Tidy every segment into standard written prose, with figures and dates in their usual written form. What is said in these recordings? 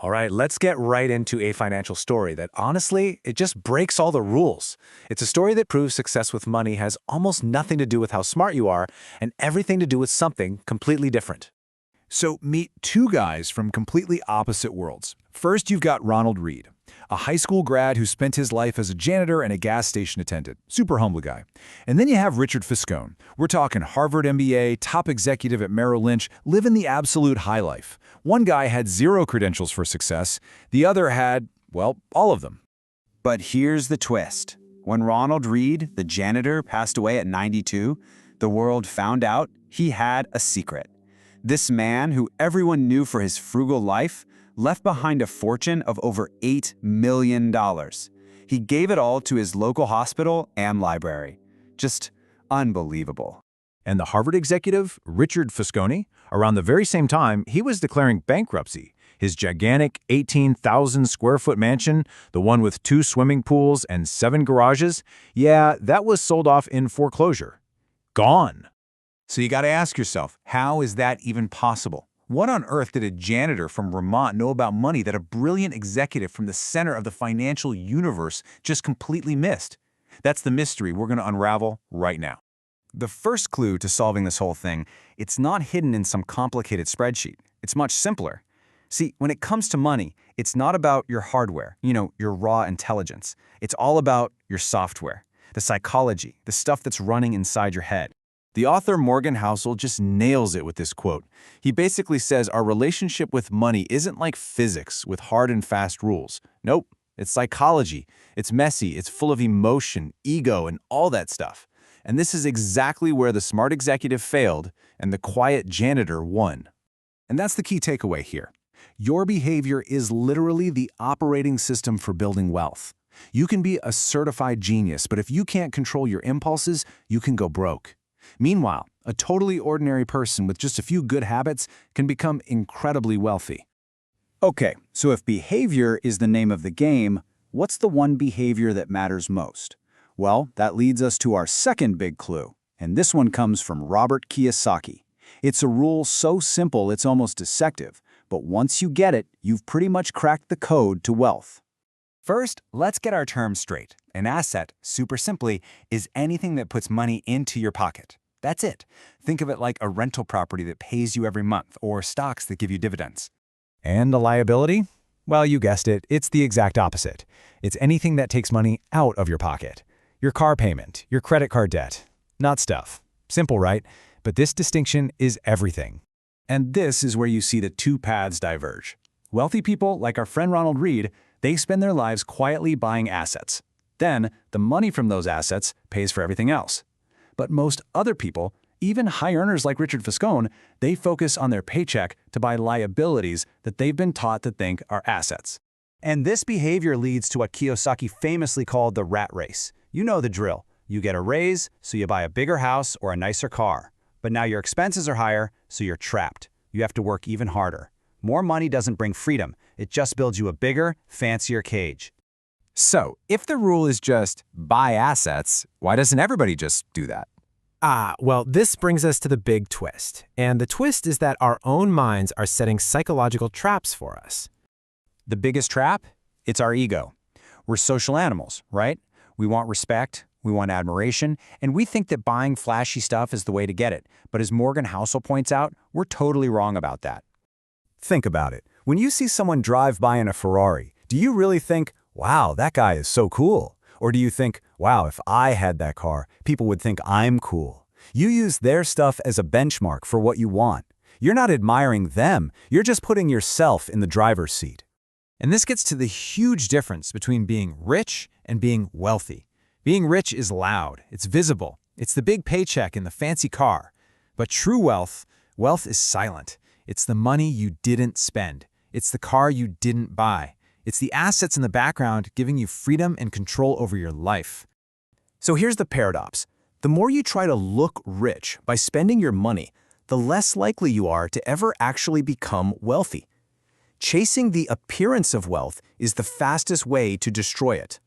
All right, let's get right into a financial story that honestly, it just breaks all the rules. It's a story that proves success with money has almost nothing to do with how smart you are and everything to do with something completely different. So meet two guys from completely opposite worlds. First, you've got Ronald Reed, a high school grad who spent his life as a janitor and a gas station attendant. Super humble guy. And then you have Richard Fiscone. We're talking Harvard MBA, top executive at Merrill Lynch, living the absolute high life. One guy had zero credentials for success. The other had, well, all of them. But here's the twist. When Ronald Reed, the janitor, passed away at 92, the world found out he had a secret. This man, who everyone knew for his frugal life, left behind a fortune of over $8 million. He gave it all to his local hospital and library. Just unbelievable. And the Harvard executive, Richard Fiscone, around the very same time, he was declaring bankruptcy. His gigantic 18,000 square foot mansion, the one with 2 swimming pools and 7 garages, yeah, that was sold off in foreclosure. Gone. So you got to ask yourself, how is that even possible? What on earth did a janitor from Vermont know about money that a brilliant executive from the center of the financial universe just completely missed? That's the mystery we're going to unravel right now. The first clue to solving this whole thing, it's not hidden in some complicated spreadsheet. It's much simpler. See, when it comes to money, it's not about your hardware, your raw intelligence. It's all about your software, the psychology, the stuff that's running inside your head. The author Morgan Housel just nails it with this quote. He basically says our relationship with money isn't like physics with hard and fast rules. Nope, it's psychology. It's messy, it's full of emotion, ego, and all that stuff. And this is exactly where the smart executive failed and the quiet janitor won. And that's the key takeaway here. Your behavior is literally the operating system for building wealth. You can be a certified genius, but if you can't control your impulses, you can go broke. Meanwhile, a totally ordinary person with just a few good habits can become incredibly wealthy. Okay, so if behavior is the name of the game, what's the one behavior that matters most? Well, that leads us to our second big clue, and this one comes from Robert Kiyosaki. It's a rule so simple it's almost deceptive, but once you get it, you've pretty much cracked the code to wealth. First, let's get our terms straight. An asset, super simply, is anything that puts money into your pocket. That's it. Think of it like a rental property that pays you every month, or stocks that give you dividends. And a liability? Well, you guessed it, it's the exact opposite. It's anything that takes money out of your pocket. Your car payment, your credit card debt. Not stuff. Simple, right? But this distinction is everything. And this is where you see the two paths diverge. Wealthy people, like our friend Ronald Reed, they spend their lives quietly buying assets. Then, the money from those assets pays for everything else. But most other people, even high earners like Richard Fiscone, they focus on their paycheck to buy liabilities that they've been taught to think are assets. And this behavior leads to what Kiyosaki famously called the rat race. You know the drill. You get a raise, so you buy a bigger house or a nicer car. But now your expenses are higher, so you're trapped. You have to work even harder. More money doesn't bring freedom. It just builds you a bigger, fancier cage. So, if the rule is just buy assets, why doesn't everybody just do that? Well, this brings us to the big twist. And the twist is that our own minds are setting psychological traps for us. The biggest trap? It's our ego. We're social animals, right? We want respect, we want admiration, and we think that buying flashy stuff is the way to get it. But as Morgan Housel points out, we're totally wrong about that. Think about it. When you see someone drive by in a Ferrari, do you really think, wow, that guy is so cool? Or do you think, wow, if I had that car, people would think I'm cool? You use their stuff as a benchmark for what you want. You're not admiring them, you're just putting yourself in the driver's seat. And this gets to the huge difference between being rich and being wealthy. Being rich is loud, it's visible, it's the big paycheck and the fancy car. But true wealth is silent. It's the money you didn't spend. It's the car you didn't buy. It's the assets in the background giving you freedom and control over your life. So here's the paradox. The more you try to look rich by spending your money, the less likely you are to ever actually become wealthy. Chasing the appearance of wealth is the fastest way to destroy it.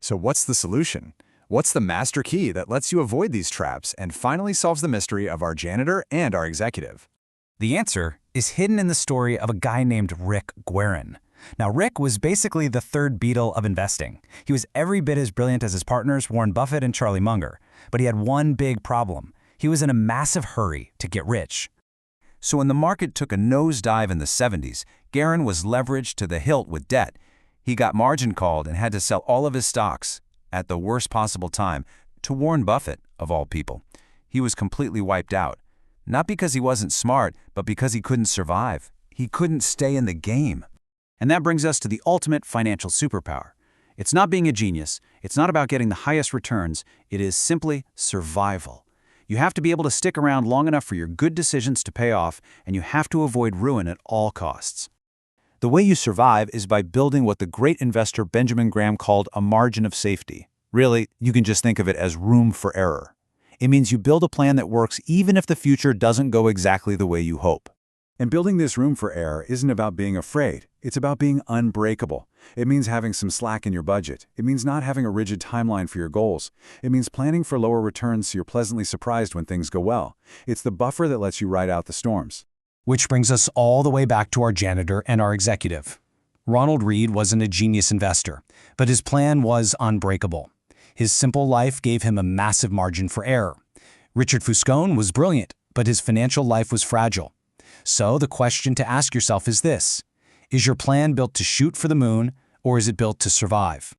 So what's the solution? What's the master key that lets you avoid these traps and finally solves the mystery of our janitor and our executive? The answer is hidden in the story of a guy named Rick Guerin. Now, Rick was basically the third Beatle of investing. He was every bit as brilliant as his partners, Warren Buffett and Charlie Munger. But he had one big problem. He was in a massive hurry to get rich. So when the market took a nosedive in the 70s, Guerin was leveraged to the hilt with debt. He got margin called and had to sell all of his stocks at the worst possible time to Warren Buffett, of all people. He was completely wiped out. Not because he wasn't smart, but because he couldn't survive. He couldn't stay in the game. And that brings us to the ultimate financial superpower. It's not being a genius. It's not about getting the highest returns. It is simply survival. You have to be able to stick around long enough for your good decisions to pay off, and you have to avoid ruin at all costs. The way you survive is by building what the great investor Benjamin Graham called a margin of safety. Really, you can just think of it as room for error. It means you build a plan that works even if the future doesn't go exactly the way you hope. And building this room for error isn't about being afraid. It's about being unbreakable. It means having some slack in your budget. It means not having a rigid timeline for your goals. It means planning for lower returns so you're pleasantly surprised when things go well. It's the buffer that lets you ride out the storms. Which brings us all the way back to our janitor and our executive. Ronald Read wasn't a genius investor, but his plan was unbreakable. His simple life gave him a massive margin for error. Richard Fuscone was brilliant, but his financial life was fragile. So the question to ask yourself is this: is your plan built to shoot for the moon, or is it built to survive?